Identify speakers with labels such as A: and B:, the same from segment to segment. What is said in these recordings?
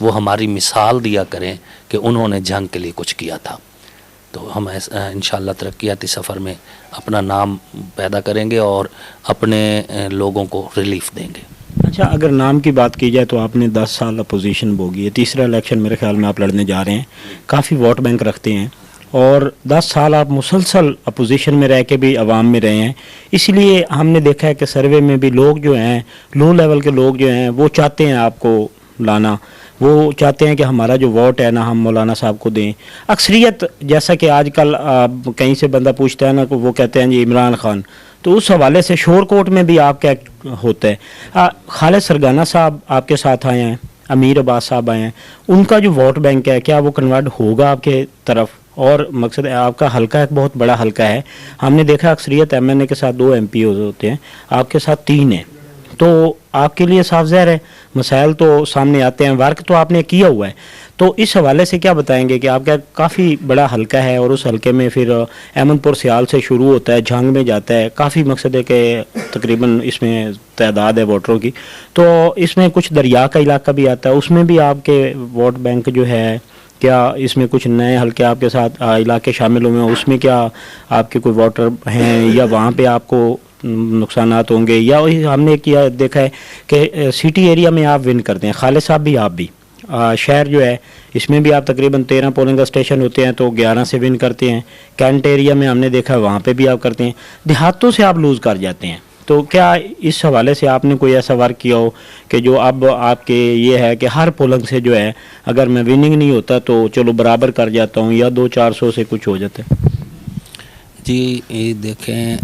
A: وہ ہماری مثال دیا کریں کہ انہوں نے جنگ کے لیے کچھ کیا تھا. تو ہم انشاءاللہ ترقیاتی سفر میں اپنا نام پیدا کریں گے اور اپنے لوگوں کو ریلیف دیں گے.
B: اچھا، اگر نام کی بات کی جائے تو آپ نے 10 سال اپوزیشن بھوگی ہے، تیسرا الیکشن میرے خیال میں آپ لڑنے جا رہے ہیں، کافی ووٹ بینک رکھتے ہیں، اور 10 سال آپ مسلسل اپوزیشن میں رہ کے بھی عوام میں رہے ہیں. اس لیے ہم نے دیکھا ہے کہ سروے میں بھی لوگ جو ہیں، لو لیول کے لوگ جو ہیں، وہ چاہتے ہیں آپ کو لانا، وہ چاہتے ہیں کہ ہمارا جو ووٹ ہے نا ہم مولانا صاحب کو دیں. اکثریت جیسا کہ آج کل کہیں سے بندہ پوچھتا ہے نا، وہ کہتے ہیں جی عمران خان. تو اس حوالے سے شور کوٹ میں بھی آپ کیا ہوتا ہے؟ خالد سرگانہ صاحب آپ کے ساتھ آئے ہیں، امیر عباس صاحب آئے ہیں، ان کا جو ووٹ بینک ہے کیا وہ کنورٹ ہوگا آپ کے طرف؟ اور مقصد ہے آپ کا حلقہ ایک بہت بڑا حلقہ ہے، ہم نے دیکھا اکثریت ایم این اے کے ساتھ 2 MP ہوتے ہیں، آپ کے ساتھ 3 ہیں. تو آپ کے لیے صاف ظاہر ہے مسائل تو سامنے آتے ہیں، ورک تو آپ نے کیا ہوا ہے. تو اس حوالے سے کیا بتائیں گے کہ آپ کا کافی بڑا حلقہ ہے، اور اس حلقے میں پھر احمد پور سیال سے شروع ہوتا ہے، جھنگ میں جاتا ہے، کافی مقصد ہے کہ تقریباً اس میں تعداد ہے ووٹروں کی. تو اس میں کچھ دریا کا علاقہ بھی آتا ہے، اس میں بھی آپ کے ووٹ بینک جو ہے، کیا اس میں کچھ نئے حلقے آپ کے ساتھ علاقے شامل ہوئے ہیں؟ اس میں کیا آپ کے کوئی ووٹر ہیں، یا وہاں پہ آپ کو نقصانات ہوں گے؟ یا ہم نے کیا دیکھا ہے کہ سٹی ایریا میں آپ ون کرتے ہیں، خالد صاحب بھی، آپ بھی شہر جو ہے اس میں بھی آپ تقریباً 13 پولنگ اسٹیشن ہوتے ہیں تو 11 سے ون کرتے ہیں. کینٹ ایریا میں ہم نے دیکھا وہاں پہ بھی آپ کرتے ہیں، دیہاتوں سے آپ لوز کر جاتے ہیں. تو کیا اس حوالے سے آپ نے کوئی ایسا ورک کیا ہو کہ جو اب آپ کے یہ ہے کہ ہر پولنگ سے جو ہے اگر میں وننگ نہیں ہوتا تو چلو برابر کر جاتا ہوں، یا 200-400 سے کچھ ہو جاتا ہے؟
A: جی دیکھیں،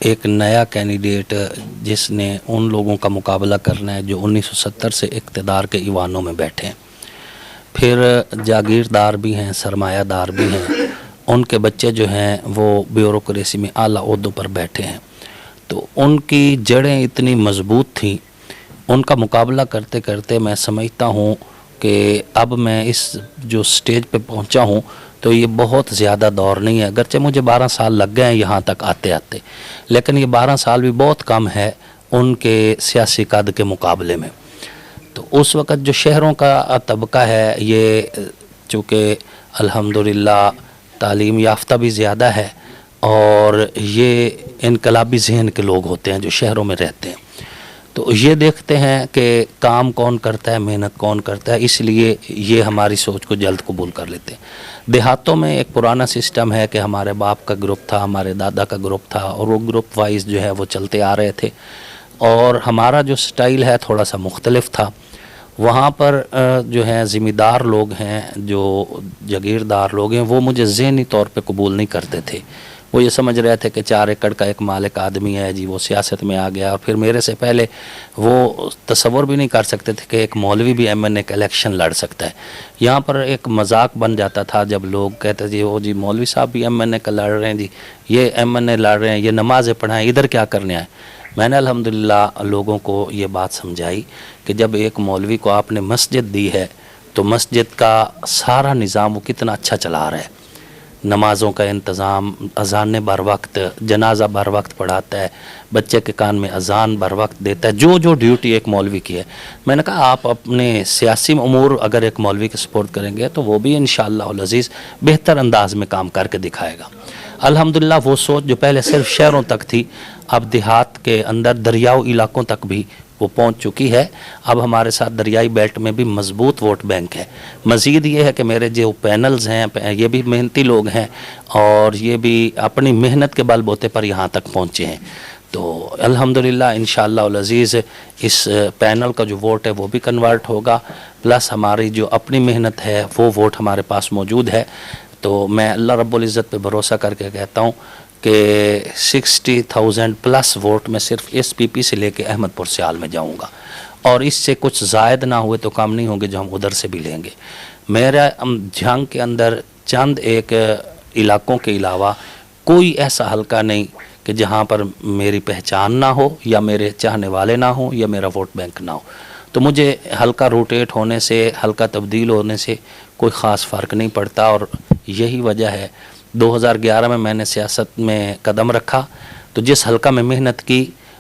A: ایک نیا کینڈیڈیٹ جس نے ان لوگوں کا مقابلہ کرنا ہے جو 1970 سے اقتدار کے ایوانوں میں بیٹھے ہیں، پھر جاگیردار بھی ہیں، سرمایہ دار بھی ہیں، ان کے بچے جو ہیں وہ بیوروکریسی میں اعلیٰ عہدوں پر بیٹھے ہیں. تو ان کی جڑیں اتنی مضبوط تھیں، ان کا مقابلہ کرتے کرتے میں سمجھتا ہوں کہ اب میں اس جو سٹیج پہ پہنچا ہوں تو یہ بہت زیادہ دور نہیں ہے. اگرچہ مجھے 12 سال لگ گئے ہیں یہاں تک آتے آتے، لیکن یہ 12 سال بھی بہت کم ہے ان کے سیاسی قد کے مقابلے میں. تو اس وقت جو شہروں کا طبقہ ہے، یہ چونکہ الحمدللہ تعلیم یافتہ بھی زیادہ ہے، اور یہ انقلابی ذہن کے لوگ ہوتے ہیں جو شہروں میں رہتے ہیں. تو یہ دیکھتے ہیں کہ کام کون کرتا ہے، محنت کون کرتا ہے، اس لیے یہ ہماری سوچ کو جلد قبول کر لیتے ہیں. دیہاتوں میں ایک پرانا سسٹم ہے کہ ہمارے باپ کا گروپ تھا، ہمارے دادا کا گروپ تھا، اور وہ گروپ وائز جو ہے وہ چلتے آ رہے تھے، اور ہمارا جو سٹائل ہے تھوڑا سا مختلف تھا. وہاں پر جو ہے ذمہ دار لوگ ہیں، جو جاگیردار لوگ ہیں، وہ مجھے ذہنی طور پہ قبول نہیں کرتے تھے. وہ یہ سمجھ رہے تھے کہ 4 ایکڑ کا ایک مالک آدمی ہے جی، وہ سیاست میں آ گیا. اور پھر میرے سے پہلے وہ تصور بھی نہیں کر سکتے تھے کہ ایک مولوی بھی ایم این اے کا الیکشن لڑ سکتا ہے. یہاں پر ایک مذاق بن جاتا تھا جب لوگ کہتے جی وہ جی مولوی صاحب بھی ایم این اے کا لڑ رہے ہیں، جی یہ ایم این اے لڑ رہے ہیں، یہ نمازیں پڑھائیں، ادھر کیا کرنے آئے. میں نے الحمدللہ لوگوں کو یہ بات سمجھائی کہ جب ایک مولوی کو آپ نے مسجد دی ہے تو مسجد کا سارا نظام وہ کتنا اچھا چلا رہا ہے. نمازوں کا انتظام، اذان بر وقت، جنازہ بر وقت پڑھاتا ہے، بچے کے کان میں اذان بر وقت دیتا ہے، جو ڈیوٹی ایک مولوی کی ہے. میں نے کہا آپ اپنے سیاسی امور اگر ایک مولوی کے سپورٹ کریں گے تو وہ بھی انشاءاللہ العزیز بہتر انداز میں کام کر کے دکھائے گا. الحمدللہ وہ سوچ جو پہلے صرف شہروں تک تھی، اب دیہات کے اندر دریاؤ علاقوں تک بھی وہ پہنچ چکی ہے. اب ہمارے ساتھ دریائی بیلٹ میں بھی مضبوط ووٹ بینک ہے. مزید یہ ہے کہ میرے جو پینلز ہیں یہ بھی محنتی لوگ ہیں، اور یہ بھی اپنی محنت کے بل بوتے پر یہاں تک پہنچے ہیں. تو الحمدللہ انشاءاللہ العزیز اس پینل کا جو ووٹ ہے وہ بھی کنورٹ ہوگا، پلس ہماری جو اپنی محنت ہے وہ ووٹ ہمارے پاس موجود ہے. تو میں اللہ رب العزت پہ بھروسہ کر کے کہتا ہوں کہ 60,000 پلس ووٹ میں صرف اس پی پی سے لے کے احمد پور سیال میں جاؤں گا، اور اس سے کچھ زائد نہ ہوئے تو کم نہیں ہوں گے جو ہم ادھر سے بھی لیں گے. میرا جھنگ کے اندر چند ایک علاقوں کے علاوہ کوئی ایسا حلقہ نہیں کہ جہاں پر میری پہچان نہ ہو، یا میرے چاہنے والے نہ ہوں، یا میرا ووٹ بینک نہ ہو. تو مجھے حلقہ روٹیٹ ہونے سے، حلقہ تبدیل ہونے سے کوئی خاص فرق نہیں پڑتا. اور یہی وجہ ہے 2011 میں نے سیاست میں قدم رکھا تو جس حلقہ میں محنت کی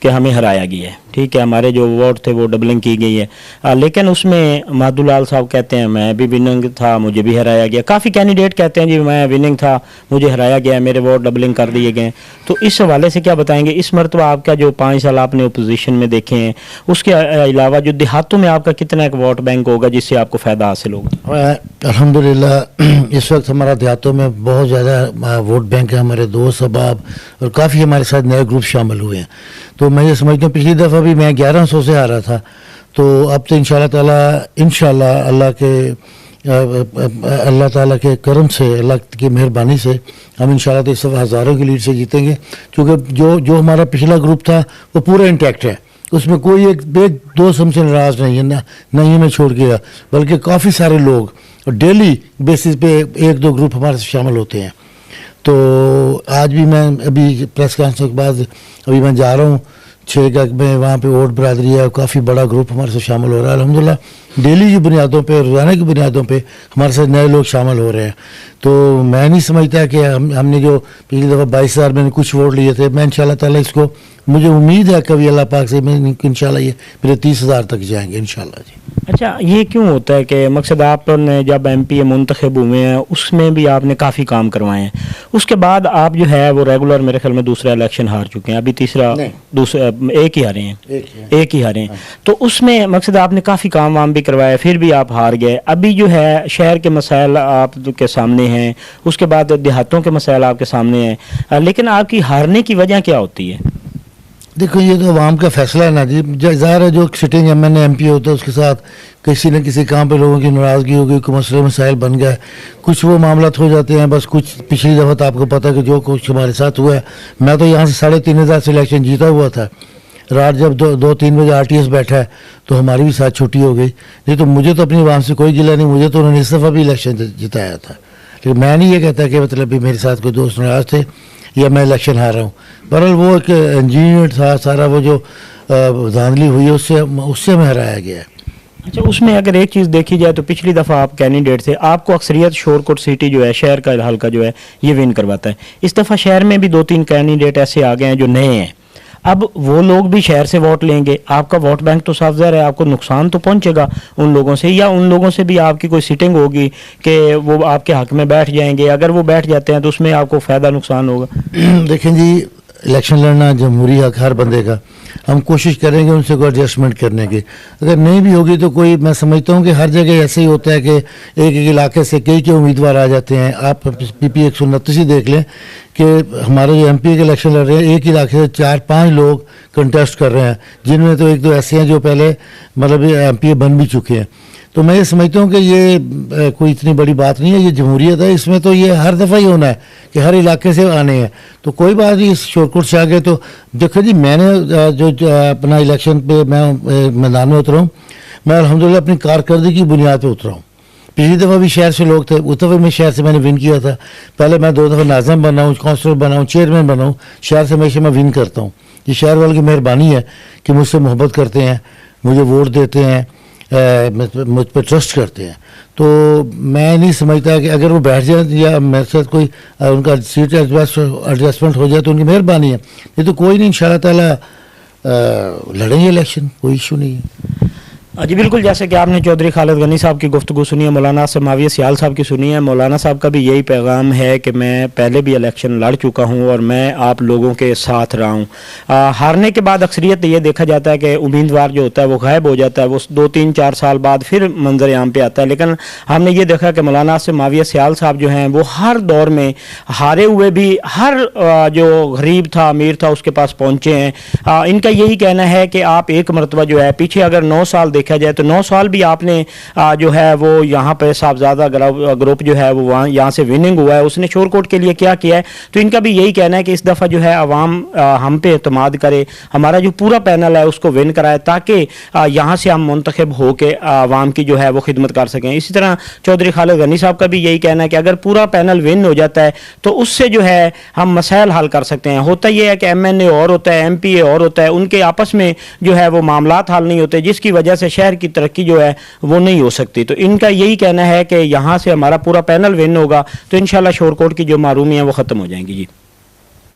B: کہ ہمیں ہرایا گیا ہے. ٹھیک ہے, ہمارے جو ووٹ تھے وہ ڈبلنگ کی گئی ہے, لیکن اس میں مہدولال صاحب کہتے ہیں میں بھی وننگ تھا, مجھے بھی ہرایا گیا. کافی کینڈیڈیٹ کہتے ہیں جی میں وننگ تھا, مجھے ہرایا گیا, میرے ووٹ ڈبلنگ کر دیے گئے. تو اس حوالے سے کیا بتائیں گے, اس مرتبہ آپ کا جو 5 سال آپ نے اپوزیشن میں دیکھے ہیں, اس کے علاوہ جو دیہاتوں میں آپ کا کتنا ایک ووٹ بینک ہوگا جس سے آپ کو فائدہ حاصل ہوگا؟
C: الحمدللہ اس وقت ہمارا دیہاتوں میں بہت زیادہ ووٹ بینک ہے. ہمارے دوست احباب اور کافی ہمارے ساتھ نئے گروپ شامل ہوئے ہیں. تو میں یہ سمجھتا ہوں پچھلی دفعہ بھی میں 1100 سے ہارا تھا, تو اب تو انشاءاللہ اللہ تعالیٰ کے کرم سے, اللہ کی مہربانی سے ہم انشاءاللہ تو اس دفعہ ہزاروں کی لیڈ سے جیتیں گے, کیونکہ جو ہمارا پچھلا گروپ تھا وہ پورا انٹیکٹ ہے. اس میں کوئی ایک دوست ہم سے ناراض نہیں ہے, نہ ہی میں چھوڑ گیا, بلکہ کافی سارے لوگ ڈیلی بیسس پہ 1-2 گروپ ہمارے سے شامل ہوتے ہیں. تو آج بھی میں ابھی پریس کانفرنس کے بعد ابھی میں جا رہا ہوں 6 گگ میں, وہاں پہ ووٹ برادری ہے, کافی بڑا گروپ ہمارے سے شامل ہو رہا ہے. الحمدللہ ڈیلی کی بنیادوں پہ, روزانہ کی بنیادوں پہ ہمارے ساتھ نئے لوگ شامل ہو رہے ہیں. تو میں نہیں سمجھتا کہ ہم نے جو پچھلی دفعہ 22,000 میں نے کچھ ووٹ لیے تھے, میں انشاءاللہ تعالیٰ اس کو, مجھے امید ہے کبھی اللہ پاک سے میں انشاءاللہ یہ میرے 30,000 تک جائیں گے انشاءاللہ جی.
B: اچھا, یہ کیوں ہوتا ہے کہ مقصد آپ نے جب ایم پی منتخب ہوئے ہیں اس میں بھی آپ نے کافی کام کروائے ہیں, اس کے بعد آپ جو ہے وہ ریگولر میرے خیال میں دوسرا الیکشن ہار چکے ہیں, ابھی تیسرا ایک ہی ہارے ہیں. تو اس میں مقصد آپ نے کافی کام وام بھی کروائے, پھر بھی آپ ہار گئے. ابھی جو ہے شہر کے مسائل آپ کے سامنے ہیں, اس کے بعد دیہاتوں کے مسائل آپ کے سامنے ہیں, لیکن آپ کی ہارنے کی وجہ کیا ہوتی ہے؟
C: دیکھو یہ تو عوام کا فیصلہ ہے نا جی. ظاہر ہے جو sitting M N A M P A ہے اس کے ساتھ کسی نہ کسی کام پہ لوگوں کی ناراضگی ہو گئی, کوئی مسئلے مسائل بن گئے, کچھ وہ معاملات ہو جاتے ہیں. بس کچھ پچھلی دفعہ تو آپ کو پتہ ہے کہ جو کچھ ہمارے ساتھ ہوا ہے, میں تو یہاں سے 3,500 سے الیکشن جیتا ہوا تھا. رات جب 2-3 بجے RTS بیٹھا ہے تو ہماری بھی ساتھ چھٹی ہو گئی. نہیں تو مجھے تو اپنی عوام سے کوئی گلہ نہیں, مجھے تو انہوں نے اس دفعہ بھی الیکشن جتایا تھا. لیکن میں نہیں یہ کہتا کہ مطلب بھی میرے ساتھ کوئی دوست ناراض تھے یا میں الیکشن ہار رہا ہوں. بہرحال وہ ایک انجینئر تھا, سارا وہ جو دھاندلی ہوئی ہے اس سے ہمیں ہرایا گیا ہے.
B: اچھا, اس میں اگر ایک چیز دیکھی جائے تو پچھلی دفعہ آپ کینڈیڈیٹ تھے, آپ کو اکثریت شور کوٹ سٹی جو ہے شہر کا حلقہ جو ہے یہ ون کرواتا ہے. اس دفعہ شہر میں بھی 2-3 کینڈیڈیٹ ایسے آ گئے ہیں جو نئے ہیں. اب وہ لوگ بھی شہر سے ووٹ لیں گے, آپ کا ووٹ بینک تو صاف ظاہر ہے, آپ کو نقصان تو پہنچے گا ان لوگوں سے, یا ان لوگوں سے بھی آپ کی کوئی سیٹنگ ہوگی کہ وہ آپ کے حق میں بیٹھ جائیں گے. اگر وہ بیٹھ جاتے ہیں تو اس میں آپ کو فائدہ نقصان ہوگا.
C: دیکھیں جی, الیکشن لڑنا جمہوری حق ہر بندے کا, ہم کوشش کریں گے ان سے کوئی ایڈجسٹمنٹ کرنے کی. اگر نہیں بھی ہوگی تو کوئی, میں سمجھتا ہوں کہ ہر جگہ ایسے ہی ہوتا ہے کہ ایک علاقے سے کئی امیدوار آ جاتے ہیں. آپ PP 129 دیکھ لیں کہ ہمارے جو MP کے الیکشن لڑ رہے ہیں, ایک علاقے سے 4-5 لوگ کنٹیسٹ کر رہے ہیں, جن میں تو 1-2 ایسے ہیں جو پہلے مطلب MP بن بھی چکے ہیں. تو میں یہ سمجھتا ہوں کہ یہ کوئی اتنی بڑی بات نہیں ہے, یہ جمہوریت ہے. اس میں تو یہ ہر دفعہ ہی ہونا ہے کہ ہر علاقے سے آنے ہیں, تو کوئی بات نہیں. اس شور کوٹ سے آگے تو دیکھو جی, میں نے جو اپنا الیکشن پہ میں میدان میں اترا ہوں, میں الحمدللہ اپنی کارکردگی کی بنیاد پہ اترا ہوں. پچھلی دفعہ بھی شہر سے لوگ تھے, اس دفعہ میں شہر سے میں نے ون کیا تھا. پہلے میں 2 دفعہ ناظم بنا ہوں, کونسلر بنا ہوں, چیئرمین بنا ہوں. شہر سے ہمیشہ میں ون کرتا ہوں. یہ شہر والوں کی مہربانی ہے کہ مجھ سے محبت کرتے ہیں, مجھے ووٹ دیتے ہیں, مجھ پہ ٹرسٹ کرتے ہیں. تو میں نہیں سمجھتا کہ اگر وہ بیٹھ جائیں یا میرے ساتھ کوئی ان کا سیٹ ایڈجسٹمنٹ ہو جائے تو ان کی مہربانی ہے. یہ تو کوئی نہیں, انشاءاللہ تعالیٰ لڑیں گے الیکشن, کوئی ایشو نہیں ہے.
B: جی بالکل, جیسے کہ آپ نے چودھری خالد غنی صاحب کی گفتگو سنی ہے, مولانا سے معاویہ سیال صاحب کی سنی ہے. مولانا صاحب کا بھی یہی پیغام ہے کہ میں پہلے بھی الیکشن لڑ چکا ہوں اور میں آپ لوگوں کے ساتھ رہا ہوں. ہارنے کے بعد اکثریت یہ دیکھا جاتا ہے کہ امیدوار جو ہوتا ہے وہ غائب ہو جاتا ہے, وہ 2-3-4 سال بعد پھر منظر عام پہ آتا ہے. لیکن ہم نے یہ دیکھا کہ مولانا سے معاویہ سیال صاحب جو ہیں وہ ہر دور میں ہارے ہوئے بھی ہر جو غریب تھا امیر تھا اس کے پاس پہنچے ہیں. ان کا یہی کہنا ہے کہ آپ ایک مرتبہ جو ہے پیچھے اگر 9 سال دیکھا جائے تو 9 سال بھی آپ نے جو ہے وہ یہاں پہ صاحبزادہ گروپ جو ہے وہ یہاں سے وننگ ہوا ہے, اس نے شور کوٹ کے لیے کیا ہے. تو ان کا بھی یہی کہنا ہے کہ اس دفعہ جو ہے عوام ہم پہ اعتماد کرے, ہمارا جو پورا پینل ہے اس کو ون کرائے تاکہ یہاں سے ہم منتخب ہو کے عوام کی جو ہے وہ خدمت کر سکیں. اسی طرح چودھری خالد غنی صاحب کا بھی یہی کہنا ہے کہ اگر پورا پینل ون ہو جاتا ہے تو اس سے جو ہے ہم مسائل حل کر سکتے ہیں. ہوتا یہ ہے کہ MNA اور ہوتا ہے, MP اور ہوتا ہے, ان کے آپس میں جو ہے وہ معاملات حل نہیں ہوتے, جس کی وجہ سے شہر کی ترقی جو ہے وہ نہیں ہو سکتی. تو ان کا یہی کہنا ہے کہ یہاں سے ہمارا پورا پینل ون ہوگا تو انشاءاللہ شور کوٹ کی جو محرومیاں وہ ختم ہو جائیں گی. جی